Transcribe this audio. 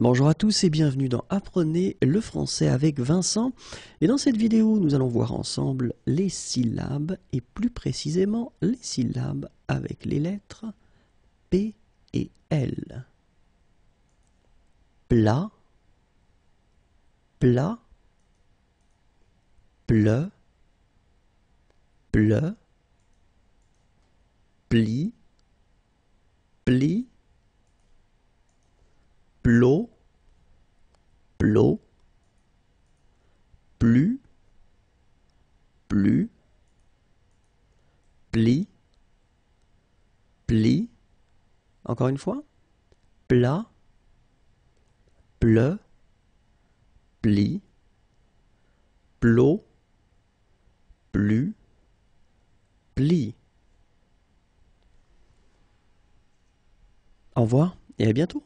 Bonjour à tous et bienvenue dans Apprenez le français avec Vincent. Et dans cette vidéo, nous allons voir ensemble les syllabes et plus précisément les syllabes avec les lettres P et L. Plat, plat, pleu, pleu, pli, pli, plot, plot, plus, plus, pli, pli. Encore une fois, plat, pleu, pli, plot, plus, pli. Au revoir et à bientôt.